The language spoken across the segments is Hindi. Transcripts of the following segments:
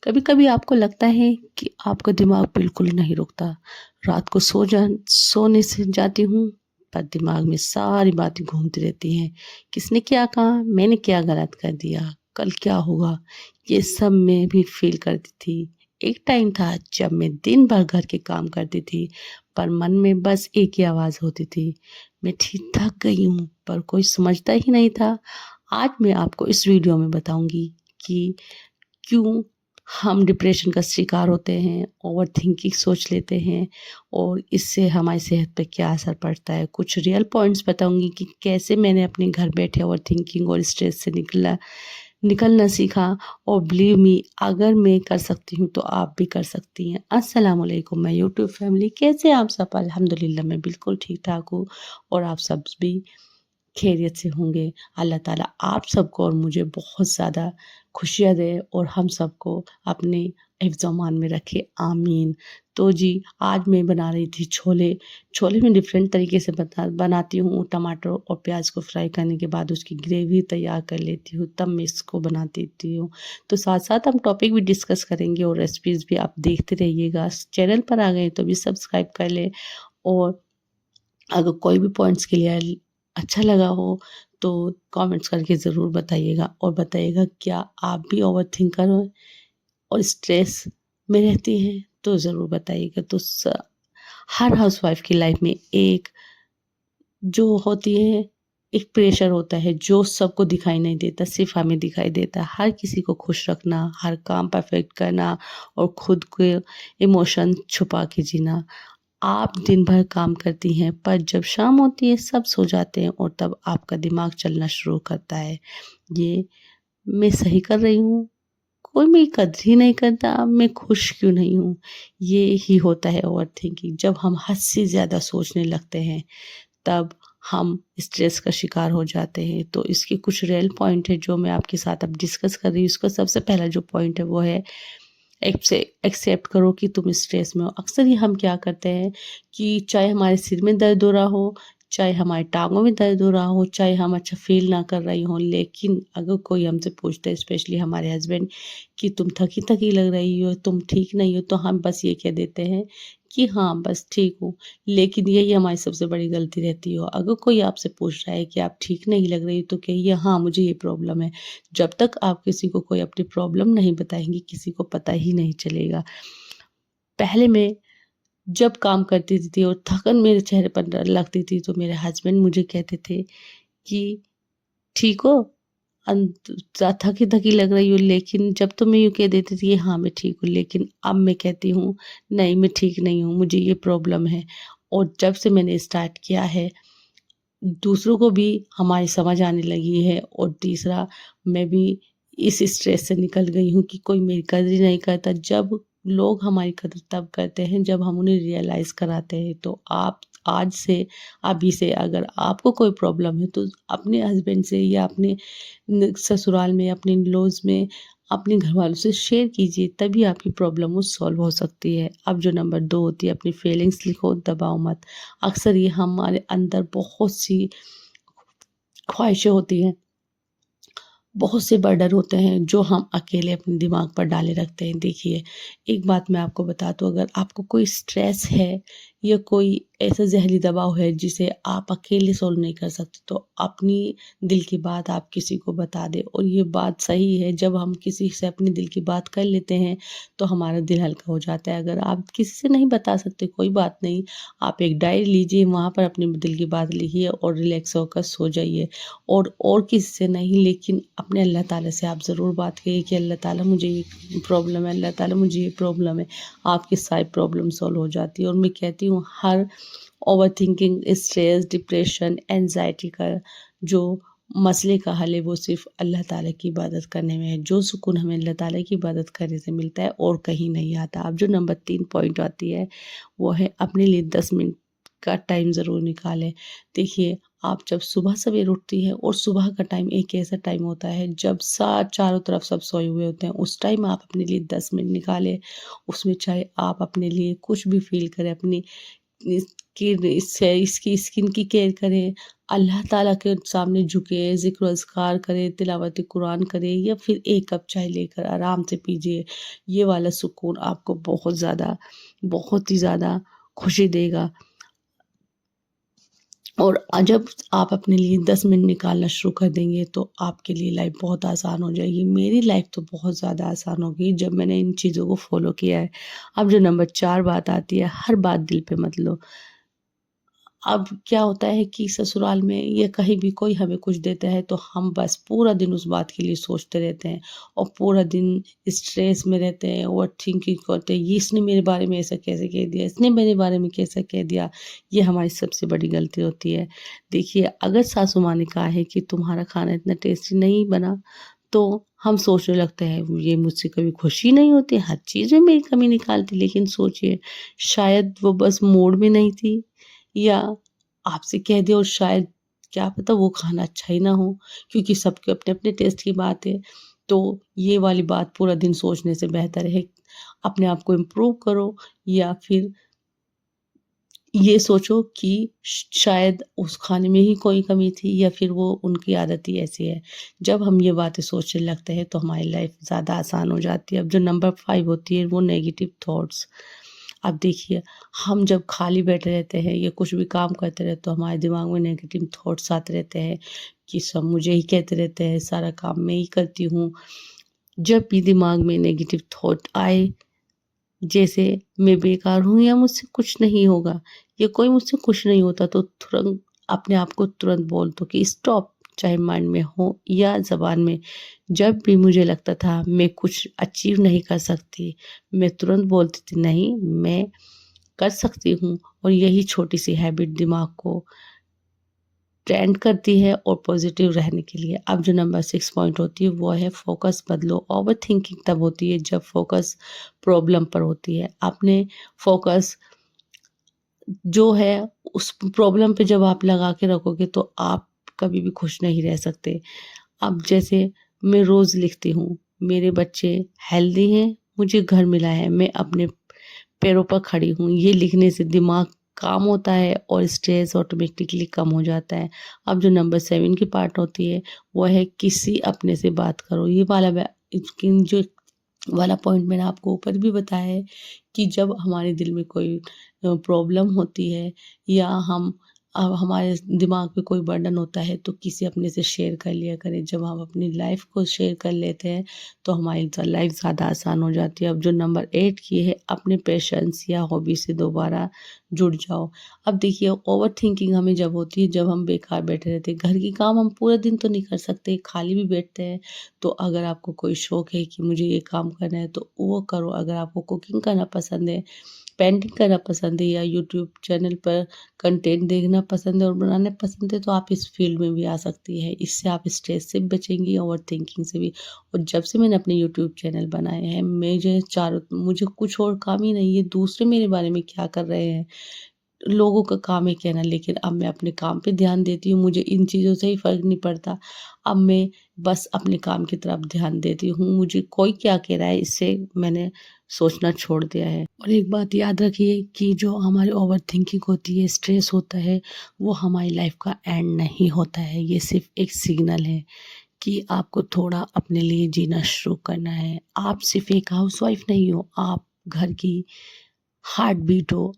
कभी कभी आपको लगता है कि आपका दिमाग बिल्कुल नहीं रुकता। रात को सोने से जाती हूँ, पर दिमाग में सारी बातें घूमती रहती हैं। किसने क्या कहा, मैंने क्या गलत कर दिया, कल क्या होगा। ये सब मैं भी फील करती थी। एक टाइम था जब मैं दिन भर घर के काम करती थी, पर मन में बस एक ही आवाज़ होती थी, मैं ठीक थक गई हूँ, पर कोई समझता ही नहीं था। आज मैं आपको इस वीडियो में बताऊंगी कि क्यों हम डिप्रेशन का शिकार होते हैं, ओवरथिंकिंग सोच लेते हैं और इससे हमारी सेहत पे क्या असर पड़ता है। कुछ रियल पॉइंट्स बताऊंगी कि कैसे मैंने अपने घर बैठे ओवरथिंकिंग और स्ट्रेस से निकलना सीखा। और बिलीव मी, अगर मैं कर सकती हूँ तो आप भी कर सकती हैं। अस्सलाम वालेकुम मैं यूट्यूब फैमिली, कैसे हैं आप सब? अल्हम्दुलिल्लाह मैं बिल्कुल ठीक ठाक हूँ और आप सब भी खैरियत से होंगे। अल्लाह ताला आप सबको और मुझे बहुत ज़्यादा खुशियाँ दे और हम सबको अपने हिफ्ज़-ओ-अमान में रखे, आमीन। तो जी, आज मैं बना रही थी छोले। छोले मैं डिफ़रेंट तरीके से बनाती हूँ। टमाटर और प्याज़ को फ्राई करने के बाद उसकी ग्रेवी तैयार कर लेती हूँ, तब मैं इसको बना देती हूँ। तो साथ-साथ हम टॉपिक भी डिस्कस करेंगे और रेसिपीज़ भी आप देखते रहिएगा। चैनल पर आ गए तो भी सब्सक्राइब कर लें और अगर कोई भी पॉइंट्स क्लियर अच्छा लगा हो तो कमेंट्स करके ज़रूर बताइएगा और बताइएगा क्या आप भी ओवरथिंकर हो और स्ट्रेस में रहती हैं, तो ज़रूर बताइएगा। तो हर हाउसवाइफ की लाइफ में एक जो होती है, एक प्रेशर होता है जो सबको दिखाई नहीं देता, सिर्फ हमें दिखाई देता है। हर किसी को खुश रखना, हर काम परफेक्ट करना और खुद के इमोशन छुपा के जीना। आप दिन भर काम करती हैं, पर जब शाम होती है सब सो जाते हैं और तब आपका दिमाग चलना शुरू करता है। ये मैं सही कर रही हूँ? कोई मेरी कदर ही नहीं करता, अब मैं खुश क्यों नहीं हूँ? ये ही होता है ओवरथिंकिंग। जब हम हद से ज़्यादा सोचने लगते हैं, तब हम स्ट्रेस का शिकार हो जाते हैं। तो इसके कुछ रियल पॉइंट है जो मैं आपके साथ अब डिस्कस कर रही हूँ। इसका सबसे पहला जो पॉइंट है वो है एक्सेप्ट करो कि तुम स्ट्रेस में हो। अक्सर ही हम क्या करते हैं कि चाहे हमारे सिर में दर्द हो रहा हो, चाहे हमारी टाँगों में दर्द हो रहा हो, चाहे हम अच्छा फ़ील ना कर रही हों, लेकिन अगर कोई हमसे पूछता है, स्पेशली हमारे हस्बैंड, कि तुम थकी-थकी लग रही हो, तुम ठीक नहीं हो, तो हम बस ये कह देते हैं कि हाँ, बस ठीक हूँ। लेकिन यही हमारी सबसे बड़ी गलती रहती है। अगर कोई आपसे पूछ रहा है कि आप ठीक नहीं लग रही, तो कहिए हाँ, मुझे ये प्रॉब्लम है। जब तक आप किसी को कोई अपनी प्रॉब्लम नहीं बताएँगी, किसी को पता ही नहीं चलेगा। पहले मैं जब काम करती थी और थकन मेरे चेहरे पर लगती थी, तो मेरे हस्बैंड मुझे कहते थे कि ठीक हो? थकी-थकी लग रही हो, लेकिन जब तो मैं यूँ कह देती थी हाँ, मैं ठीक हूँ, लेकिन अब मैं कहती हूँ नहीं, मैं ठीक नहीं हूँ, मुझे ये प्रॉब्लम है। और जब से मैंने स्टार्ट किया है, दूसरों को भी हमारी समझ आने लगी है और तीसरा मैं भी इस स्ट्रेस से निकल गई हूँ कि कोई मेरी कदर ही नहीं करता। जब लोग हमारी कदर तब करते हैं जब हम उन्हें रियलाइज़ कराते हैं। तो आप आज से, अभी से अगर आपको कोई प्रॉब्लम है तो अपने हस्बैंड से या अपने ससुराल में, अपने इन-लॉज़ में, अपने घरवालों से शेयर कीजिए, तभी आपकी प्रॉब्लम वो सॉल्व हो सकती है। अब जो नंबर 2 होती है, अपनी फीलिंग्स लिखो, दबाओ मत। अक्सर ये हमारे अंदर बहुत सी ख्वाहिशें होती हैं, बहुत से बर्डन होते हैं जो हम अकेले अपने दिमाग पर डाले रखते हैं। देखिए, एक बात मैं आपको बता दूँ, अगर आपको कोई स्ट्रेस है या कोई ऐसा ज़हरी दबाव है जिसे आप अकेले सॉल्व नहीं कर सकते, तो अपनी दिल की बात आप किसी को बता दें। और ये बात सही है, जब हम किसी से अपने दिल की बात कर लेते हैं, तो हमारा दिल हल्का हो जाता है। अगर आप किसी से नहीं बता सकते, कोई बात नहीं, आप एक डायरी लीजिए, वहाँ पर अपने दिल की बात लिखिए और रिलैक्स होकर सो जाइए। और किसी से नहीं, लेकिन अपने अल्लाह ताला से आप ज़रूर बात करिए कि अल्लाह ताला मुझे ये प्रॉब्लम है, अल्लाह ताला मुझे ये प्रॉब्लम है। आपकी सारी प्रॉब्लम सॉल्व हो जाती है। और मैं कहती हूँ हर ओवरथिंकिंग, स्ट्रेस, डिप्रेशन, एंग्ज़ायटी का जो मसले का हल है वो सिर्फ़ अल्लाह ताला की इबादत करने में है। जो सुकून हमें अल्लाह ताला की इबादत करने से मिलता है और कहीं नहीं आता। अब जो नंबर 3 पॉइंट आती है वो है अपने लिए 10 मिनट का टाइम ज़रूर निकालें। देखिए, आप जब सुबह सवेर उठती हैं और सुबह का टाइम एक ऐसा टाइम होता है जब चारों तरफ सब सोए हुए होते हैं, उस टाइम आप अपने लिए 10 मिनट निकालें। उसमें चाहे आप अपने लिए कुछ भी फ़ील करें, अपनी इसकी स्किन की केयर करें, अल्लाह ताला के सामने झुके, ज़िक्र अज़कार करें, तिलावत कुरान करें या फिर 1 कप चाय लेकर आराम से पीजिए। ये वाला सुकून आपको बहुत ही ज़्यादा खुशी देगा। और जब आप अपने लिए 10 मिनट निकालना शुरू कर देंगे तो आपके लिए लाइफ बहुत आसान हो जाएगी। मेरी लाइफ तो बहुत ज़्यादा आसान हो गई जब मैंने इन चीज़ों को फ़ॉलो किया है। अब जो नंबर 4 बात आती है, हर बात दिल पे मत लो। अब क्या होता है कि ससुराल में या कहीं भी कोई हमें कुछ देता है तो हम बस पूरा दिन उस बात के लिए सोचते रहते हैं और पूरा दिन स्ट्रेस में रहते हैं, ओवरथिंकिंग करते हैं, ये इसने मेरे बारे में ऐसा कैसे कह दिया, इसने मेरे बारे में कैसा कह दिया। ये हमारी सबसे बड़ी गलती होती है। देखिए, अगर सासू माँ ने कहा है कि तुम्हारा खाना इतना टेस्टी नहीं बना, तो हम सोचने लगते हैं ये मुझसे कभी खुश ही नहीं होती, हर चीज़ में मेरी कमी निकालती। लेकिन सोचिए, शायद वो बस मूड में नहीं थी या आपसे कह दे और शायद क्या पता वो खाना अच्छा ही ना हो, क्योंकि सबके अपने-अपने टेस्ट की बात है। तो ये वाली बात पूरा दिन सोचने से बेहतर है अपने आप को इम्प्रूव करो या फिर ये सोचो कि शायद उस खाने में ही कोई कमी थी या फिर वो उनकी आदत ही ऐसी है। जब हम ये बातें सोचने लगते हैं तो हमारी लाइफ ज़्यादा आसान हो जाती है। अब जो नंबर 5 होती है वो नेगेटिव थॉट्स। अब देखिए, हम जब खाली बैठे रहते हैं या कुछ भी काम करते रहते तो हमारे दिमाग में नेगेटिव थॉट्स आते रहते हैं कि सब मुझे ही कहते रहते हैं, सारा काम मैं ही करती हूँ। जब भी दिमाग में नेगेटिव थॉट आए, जैसे मैं बेकार हूँ या मुझसे कुछ नहीं होगा या कोई मुझसे खुश नहीं होता, तो तुरंत अपने आप को तुरंत बोल दो कि स्टॉप। चाहे माइंड में हो या ज़बान में, जब भी मुझे लगता था मैं कुछ अचीव नहीं कर सकती, मैं तुरंत बोलती थी नहीं, मैं कर सकती हूँ। और यही छोटी सी हैबिट दिमाग को ट्रेंड करती है और पॉजिटिव रहने के लिए। अब जो नंबर 6 पॉइंट होती है वो है फोकस बदलो। ओवरथिंकिंग तब होती है जब फोकस प्रॉब्लम पर होती है। आपने फोकस जो है उस प्रॉब्लम पे जब आप लगा के रखोगे तो आप कभी भी खुश नहीं रह सकते। अब जैसे मैं रोज़ लिखती हूँ, मेरे बच्चे हेल्दी हैं, मुझे घर मिला है, मैं अपने पैरों पर खड़ी हूँ। ये लिखने से दिमाग काम होता है और स्ट्रेस ऑटोमेटिकली कम हो जाता है। अब जो नंबर 7 की पार्ट होती है, वो है किसी अपने से बात करो। ये वाला जो वाला पॉइंट मैंने आपको ऊपर भी बताया है कि जब हमारे दिल में कोई प्रॉब्लम होती है या हमारे दिमाग पे कोई बर्डन होता है तो किसी अपने से शेयर कर लिया करें। जब हम अपनी लाइफ को शेयर कर लेते हैं तो हमारी लाइफ ज़्यादा आसान हो जाती है। अब जो नंबर 8 की है, अपने पैशंस या हॉबी से दोबारा जुड़ जाओ। अब देखिए, ओवर थिंकिंग हमें जब होती है जब हम बेकार बैठे रहते हैं। घर की काम हम पूरे दिन तो नहीं कर सकते, खाली भी बैठते हैं। तो अगर आपको कोई शौक है कि मुझे ये काम करना है तो वो करो। अगर आपको कुकिंग करना पसंद है, पेंटिंग करना पसंद है या यूट्यूब चैनल पर कंटेंट देखना पसंद है और बनाना पसंद है तो आप इस फील्ड में भी आ सकती है। इससे आप स्ट्रेस से भी बचेंगी, ओवरथिंकिंग से भी। और जब से मैंने अपने यूट्यूब चैनल बनाए हैं, मुझे कुछ और काम ही नहीं है, दूसरे मेरे बारे में क्या कर रहे हैं, लोगों का काम है कहना। लेकिन अब मैं अपने काम पे ध्यान देती हूँ, मुझे इन चीज़ों से ही फ़र्क नहीं पड़ता। अब मैं बस अपने काम की तरफ ध्यान देती हूँ, मुझे कोई क्या कह रहा है इससे मैंने सोचना छोड़ दिया है। और एक बात याद रखिए कि जो हमारी ओवरथिंकिंग होती है, स्ट्रेस होता है, वो हमारी लाइफ का एंड नहीं होता है। ये सिर्फ़ एक सिग्नल है कि आपको थोड़ा अपने लिए जीना शुरू करना है। आप सिर्फ़ एक हाउसवाइफ़ नहीं हो, आप घर की हार्ट बीट हो।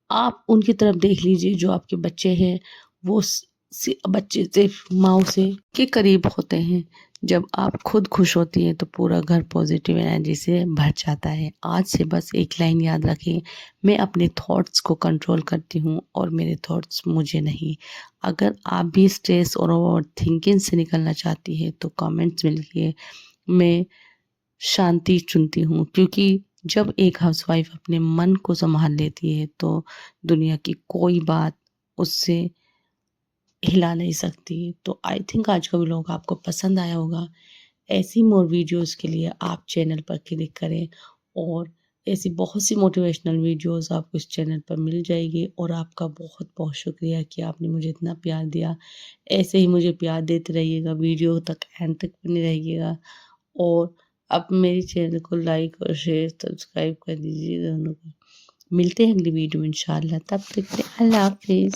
आप उनकी तरफ देख लीजिए जो आपके बच्चे हैं, वो बच्चे सिर्फ माँ से के करीब होते हैं। जब आप खुद खुश होती हैं तो पूरा घर पॉजिटिव एनर्जी से भर जाता है। आज से बस एक लाइन याद रखें, मैं अपने थॉट्स को कंट्रोल करती हूँ और मेरे थॉट्स मुझे नहीं। अगर आप भी स्ट्रेस और ओवर थिंकिंग से निकलना चाहती हैं तो कमेंट्स में लिखिए, मैं शांति चुनती हूँ, क्योंकि जब एक हाउसवाइफ अपने मन को संभाल लेती है तो दुनिया की कोई बात उससे हिला नहीं सकती। तो आई थिंक आज का व्लॉग आपको पसंद आया होगा। ऐसी मोर वीडियोस के लिए आप चैनल पर क्लिक करें और ऐसी बहुत सी मोटिवेशनल वीडियोस आपको इस चैनल पर मिल जाएगी। और आपका बहुत बहुत शुक्रिया कि आपने मुझे इतना प्यार दिया। ऐसे ही मुझे प्यार देते रहिएगा, वीडियो तक एंड तक बने रहिएगा। और आप मेरे चैनल को लाइक और शेयर सब्सक्राइब कर दीजिए दोनों को। मिलते हैं अगली वीडियो में इंशाल्लाह, तब तक के लिए अल्लाह हाफ़िज़।